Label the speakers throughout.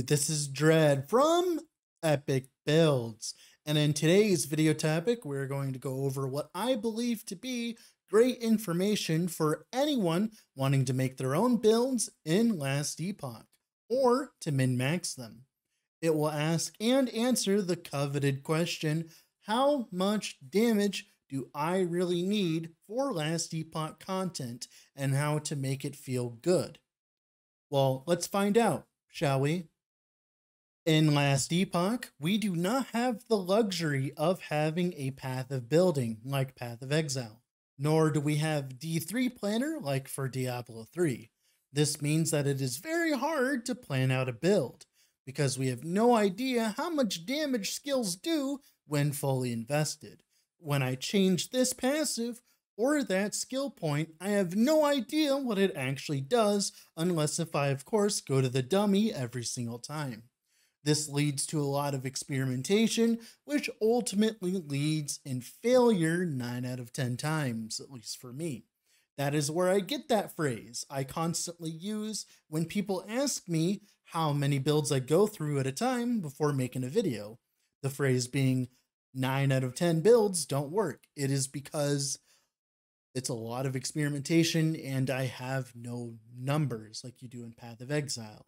Speaker 1: this is Dread from Epoch Builds, and in today's video topic, we're going to go over what I believe to be great information for anyone wanting to make their own builds in Last Epoch, or to min-max them. It will ask and answer the coveted question, how much damage do I really need for Last Epoch content, and how to make it feel good? Well, let's find out, shall we? In Last Epoch, we do not have the luxury of having a path of building like Path of Exile, nor do we have D3 planner like for Diablo 3. This means that it is very hard to plan out a build, because we have no idea how much damage skills do when fully invested. When I change this passive or that skill point, I have no idea what it actually does, unless if I of course go to the dummy every single time. This leads to a lot of experimentation, which ultimately leads in failure 9 out of 10 times, at least for me. That is where I get that phrase I constantly use when people ask me how many builds I go through at a time before making a video. The phrase being 9 out of 10 builds don't work. It is because it's a lot of experimentation and I have no numbers like you do in Path of Exile.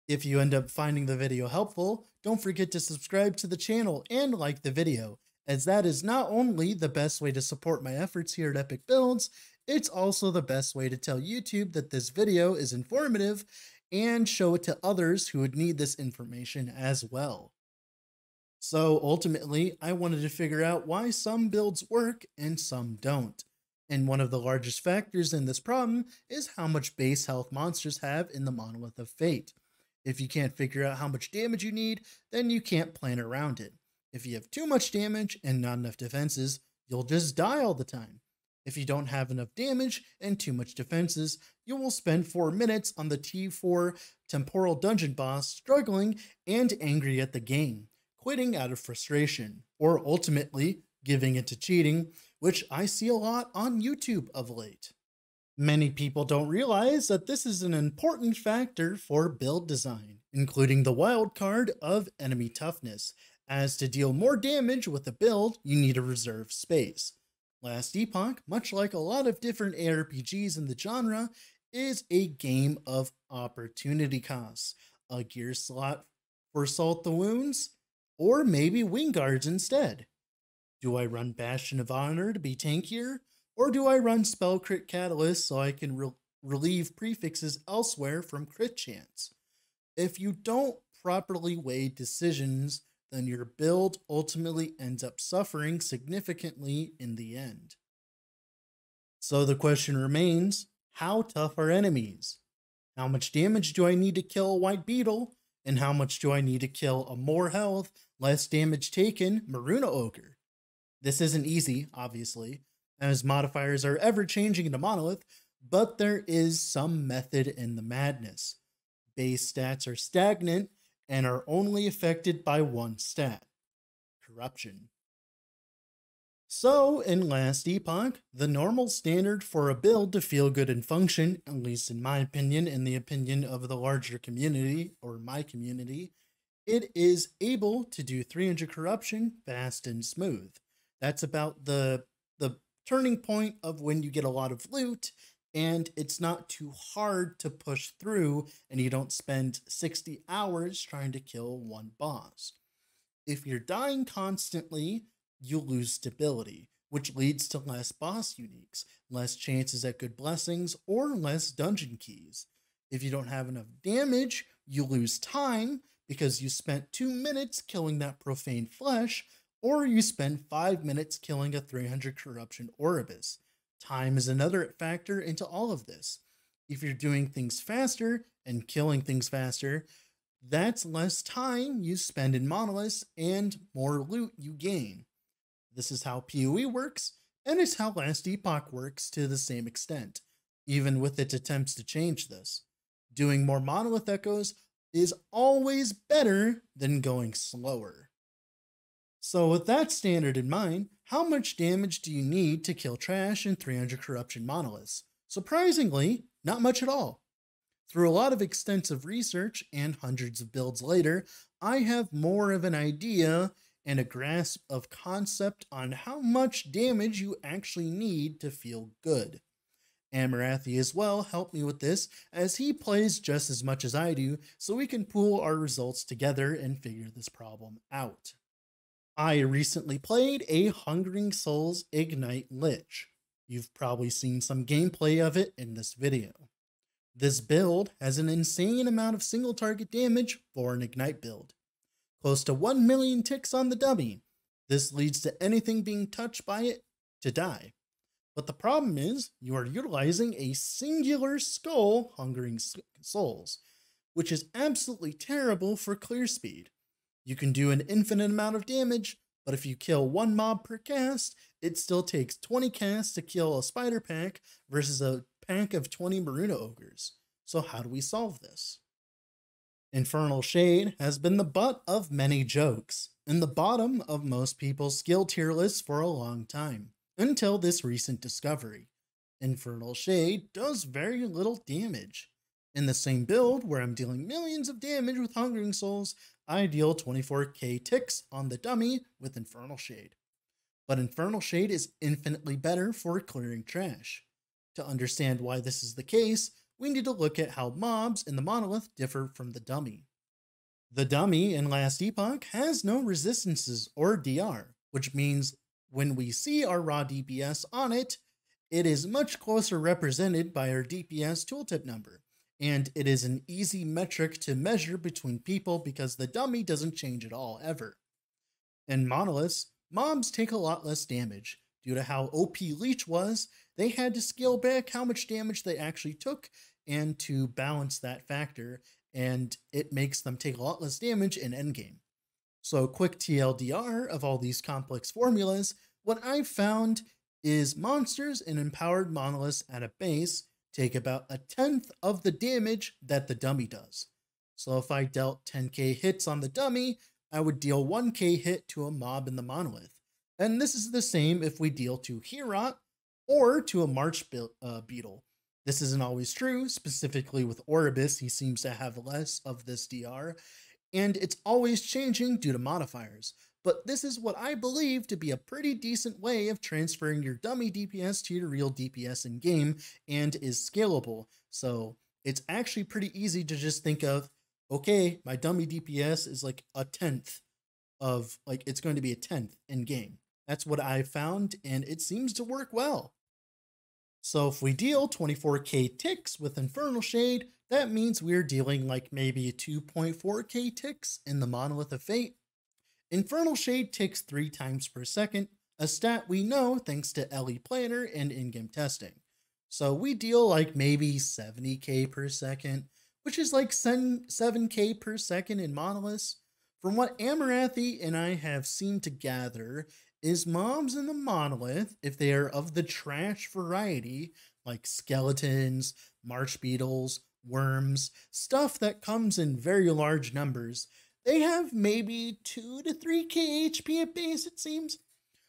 Speaker 1: If you end up finding the video helpful, don't forget to subscribe to the channel and like the video, as that is not only the best way to support my efforts here at Epoch Builds, it's also the best way to tell YouTube that this video is informative and show it to others who would need this information as well. So ultimately, I wanted to figure out why some builds work and some don't. And one of the largest factors in this problem is how much base health monsters have in the Monolith of Fate. If you can't figure out how much damage you need, then you can't plan around it. If you have too much damage and not enough defenses, you'll just die all the time. If you don't have enough damage and too much defenses, you will spend 4 minutes on the T4 temporal dungeon boss struggling and angry at the game, quitting out of frustration, or ultimately giving into cheating, which I see a lot on YouTube of late. Many people don't realize that this is an important factor for build design, including the wild card of enemy toughness, as to deal more damage with a build, you need a reserve space. Last Epoch, much like a lot of different ARPGs in the genre, is a game of opportunity costs. A gear slot for Salt the Wounds, or maybe Wing Guards instead. Do I run Bastion of Honor to be tankier? Or do I run Spell Crit Catalyst so I can relieve prefixes elsewhere from crit chance? If you don't properly weigh decisions, then your build ultimately ends up suffering significantly in the end. So the question remains, how tough are enemies? How much damage do I need to kill a White Beetle? And how much do I need to kill a more health, less damage taken Maruna Ogre? This isn't easy, obviously, as modifiers are ever changing in the Monolith, but there is some method in the madness. Base stats are stagnant and are only affected by one stat: corruption. So, in Last Epoch, the normal standard for a build to feel good and function, at least in my opinion, in the opinion of the larger community, or my community, it is able to do 300 corruption fast and smooth. That's about the turning point of when you get a lot of loot and it's not too hard to push through and you don't spend 60 hours trying to kill one boss. If you're dying constantly, you lose stability, which leads to less boss uniques, less chances at good blessings, or less dungeon keys. If you don't have enough damage, you lose time because you spent 2 minutes killing that profane flesh, or you spend 5 minutes killing a 300 corruption Oribus. Time is another factor into all of this. If you're doing things faster and killing things faster, that's less time you spend in monoliths and more loot you gain. This is how PoE works, and it's how Last Epoch works to the same extent, even with its attempts to change this. Doing more monolith echoes is always better than going slower. So with that standard in mind, how much damage do you need to kill trash in 300 corruption monoliths? Surprisingly, not much at all. Through a lot of extensive research and hundreds of builds later, I have more of an idea and a grasp of concept on how much damage you actually need to feel good. Amarathi as well helped me with this, as he plays just as much as I do, so we can pool our results together and figure this problem out. I recently played a Hungering Souls Ignite Lich. You've probably seen some gameplay of it in this video. This build has an insane amount of single target damage for an Ignite build. Close to 1 million ticks on the dummy. This leads to anything being touched by it to die. But the problem is, you are utilizing a singular skull Hungering Souls, which is absolutely terrible for clear speed. You can do an infinite amount of damage, but if you kill one mob per cast, it still takes 20 casts to kill a spider pack versus a pack of 20 Maruna ogres. So how do we solve this? Infernal Shade has been the butt of many jokes, and the bottom of most people's skill tier lists for a long time, until this recent discovery. Infernal Shade does very little damage. In the same build, where I'm dealing millions of damage with Hungering Souls, I deal 24k ticks on the dummy with Infernal Shade. But Infernal Shade is infinitely better for clearing trash. To understand why this is the case, we need to look at how mobs in the monolith differ from the dummy. The dummy in Last Epoch has no resistances or DR, which means when we see our raw DPS on it, it is much closer represented by our DPS tooltip number, and it is an easy metric to measure between people because the dummy doesn't change at all ever. In monoliths, mobs take a lot less damage. Due to how OP Lich was, they had to scale back how much damage they actually took and to balance that factor, and it makes them take a lot less damage in Endgame. So quick TLDR of all these complex formulas, what I've found is monsters in empowered monoliths at a base take about 1/10 of the damage that the dummy does. So if I dealt 10k hits on the dummy, I would deal 1k hit to a mob in the monolith. And this is the same if we deal to Herot or to a March Beetle. This isn't always true, specifically with Oribus, he seems to have less of this DR, and it's always changing due to modifiers. But this is what I believe to be a pretty decent way of transferring your dummy DPS to your real DPS in game and is scalable. So it's actually pretty easy to just think of, okay, my dummy DPS is like 1/10 of, like, it's going to be 1/10 in game. That's what I found, and it seems to work well. So if we deal 24k ticks with Infernal Shade, that means we're dealing like maybe 2.4k ticks in the Monolith of Fate. Infernal Shade ticks 3 times per second, a stat we know thanks to LE Planner and in-game testing. So we deal like maybe 70k per second, which is like 7k per second in monoliths. From what Amarathi and I have seemed to gather, is mobs in the monolith, if they are of the trash variety, like skeletons, marsh beetles, worms, stuff that comes in very large numbers, they have maybe 2 to 3k HP at base, it seems.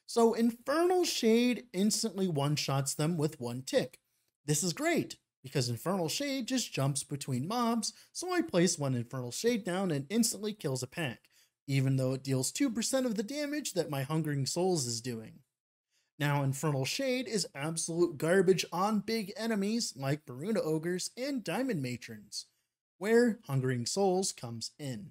Speaker 1: So Infernal Shade instantly one-shots them with 1 tick. This is great, because Infernal Shade just jumps between mobs, so I place 1 Infernal Shade down and instantly kills a pack, even though it deals 2% of the damage that my Hungering Souls is doing. Now, Infernal Shade is absolute garbage on big enemies like Maruna Ogres and Diamond Matrons, where Hungering Souls comes in.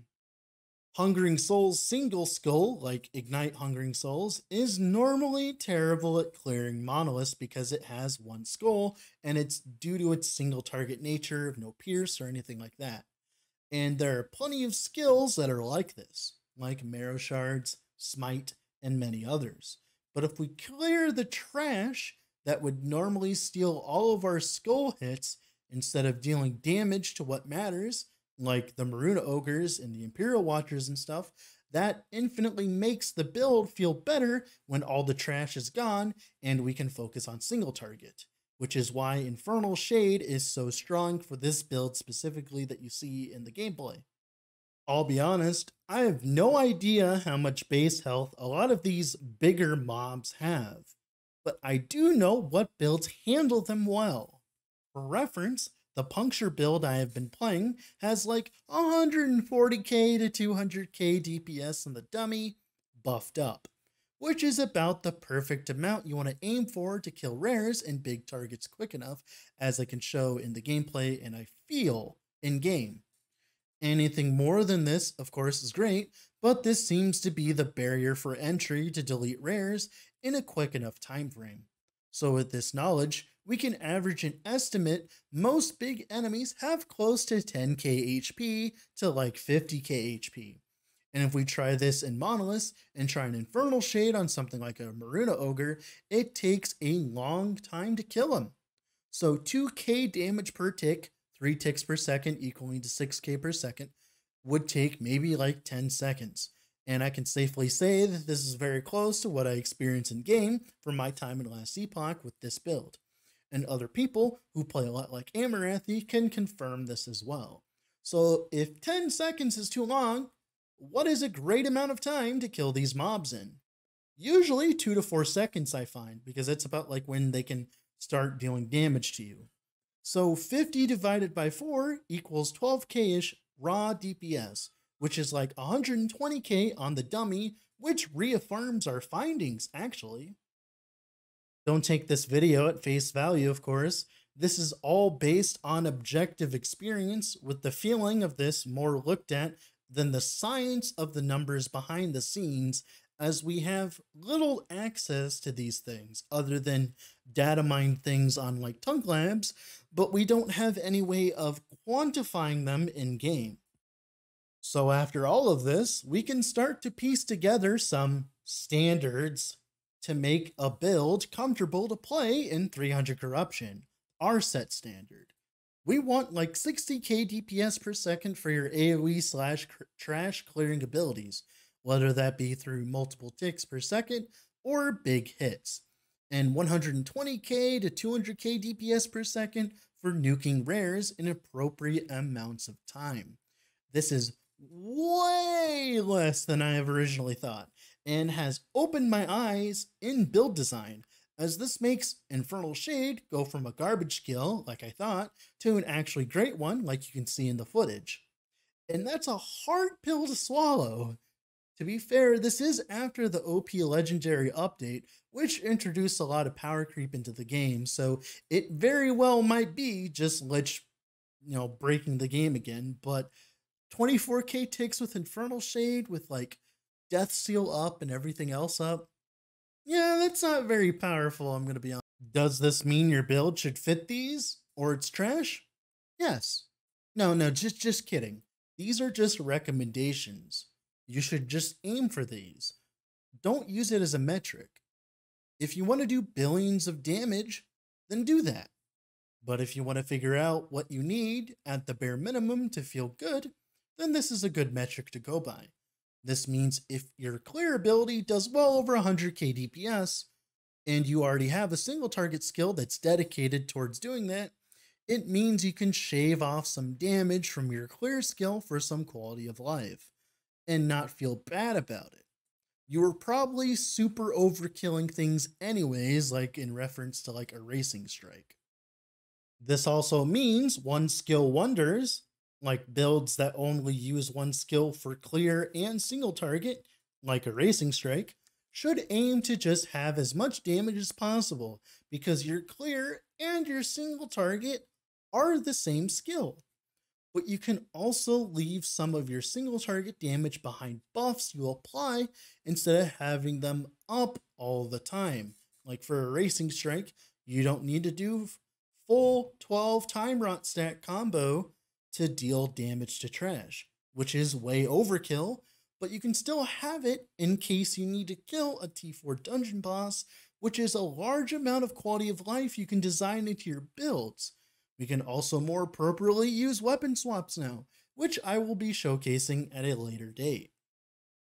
Speaker 1: Hungering Souls single skull, like Ignite Hungering Souls, is normally terrible at clearing monoliths because it has 1 skull, and it's due to its single target nature of no pierce or anything like that. And there are plenty of skills that are like this, like Marrow Shards, Smite, and many others. But if we clear the trash that would normally steal all of our skull hits instead of dealing damage to what matters, like the Maruna Ogres and the Imperial Watchers and stuff, that infinitely makes the build feel better when all the trash is gone and we can focus on single target, which is why Infernal Shade is so strong for this build specifically that you see in the gameplay. I'll be honest, I have no idea how much base health a lot of these bigger mobs have, but I do know what builds handle them well. For reference, The Puncture build I have been playing has like 140k to 200k DPS in the dummy, buffed up, which is about the perfect amount you want to aim for to kill rares and big targets quick enough, as I can show in the gameplay and I feel in game. Anything more than this, of course, is great, but this seems to be the barrier for entry to delete rares in a quick enough time frame. So with this knowledge, we can average an estimate most big enemies have close to 10k HP to like 50k HP. And if we try this in Monoliths and try an Infernal Shade on something like a Maruna Ogre, it takes a long time to kill him. So 2k damage per tick, 3 ticks per second equaling to 6k per second, would take maybe like 10 seconds. And I can safely say that this is very close to what I experienced in game from my time in Last Epoch with this build. And other people who play a lot like Amaranthi can confirm this as well. So if 10 seconds is too long, what is a great amount of time to kill these mobs in? Usually 2 to 4 seconds, I find, because it's about like when they can start dealing damage to you. So 50 divided by 4 equals 12k-ish raw DPS, which is like 120k on the dummy, which reaffirms our findings, actually. Don't take this video at face value, of course. This is all based on objective experience, with the feeling of this more looked at than the science of the numbers behind the scenes, as we have little access to these things other than data mine things on like Tunk Labs, but we don't have any way of quantifying them in game. So after all of this, we can start to piece together some standards to make a build comfortable to play in 300 corruption, our set standard. We want like 60k DPS per second for your AoE slash trash clearing abilities, whether that be through multiple ticks per second or big hits, and 120k to 200k DPS per second for nuking rares in appropriate amounts of time. This is way less than I have originally thought, and has opened my eyes in build design, as this makes Infernal Shade go from a garbage skill, like I thought, to an actually great one, like you can see in the footage. And that's a hard pill to swallow. To be fair, this is after the OP Legendary update, which introduced a lot of power creep into the game, so it very well might be just Lich, breaking the game again, but 24k ticks with Infernal Shade, with like Death Seal up and everything else up, yeah, that's not very powerful, I'm gonna be honest. Does this mean your build should fit these, or it's trash? Yes. No, just kidding. These are just recommendations. You should just aim for these. Don't use it as a metric. If you want to do billions of damage, then do that. But if you want to figure out what you need at the bare minimum to feel good, then this is a good metric to go by. This means if your clear ability does well over 100k DPS, and you already have a single target skill that's dedicated towards doing that, it means you can shave off some damage from your clear skill for some quality of life, and not feel bad about it. You were probably super overkilling things anyways, like in reference to like a racing strike. This also means one skill wonders, like builds that only use one skill for clear and single target, like a racing strike, should aim to just have as much damage as possible, because your clear and your single target are the same skill. But you can also leave some of your single target damage behind buffs you apply instead of having them up all the time. Like for a racing strike, you don't need to do full 12 time rot stack combo to deal damage to trash, which is way overkill, but you can still have it in case you need to kill a T4 dungeon boss, which is a large amount of quality of life you can design into your builds. We can also more appropriately use weapon swaps now, which I will be showcasing at a later date.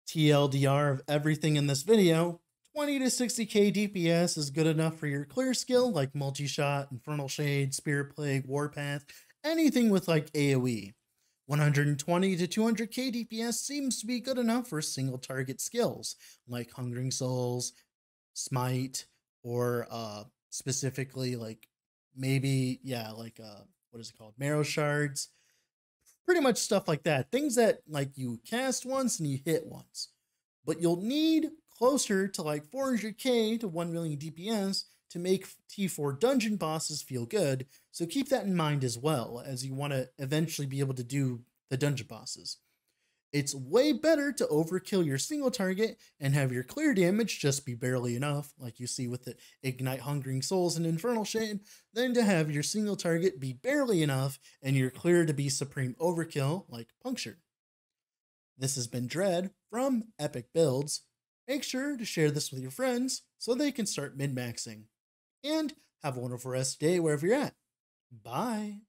Speaker 1: TLDR of everything in this video, 20 to 60k DPS is good enough for your clear skill like multi-shot, Infernal Shade, Spirit Plague, Warpath, anything with like AoE. 120 to 200k DPS seems to be good enough for single target skills like Hungering Souls, Smite, or specifically like maybe, yeah, like what is it called? Marrow shards, pretty much stuff like that. Things that like you cast once and you hit once, but you'll need closer to like 400k to 1 million DPS to make T4 dungeon bosses feel good. So keep that in mind as well as you want to eventually be able to do the dungeon bosses. It's way better to overkill your single target and have your clear damage just be barely enough, like you see with the Ignite Hungering Souls and Infernal shit, than to have your single target be barely enough and your clear to be supreme overkill, like Puncture. This has been Dread from Epoch Builds. Make sure to share this with your friends so they can start min-maxing. And have a wonderful rest of the day wherever you're at. Bye.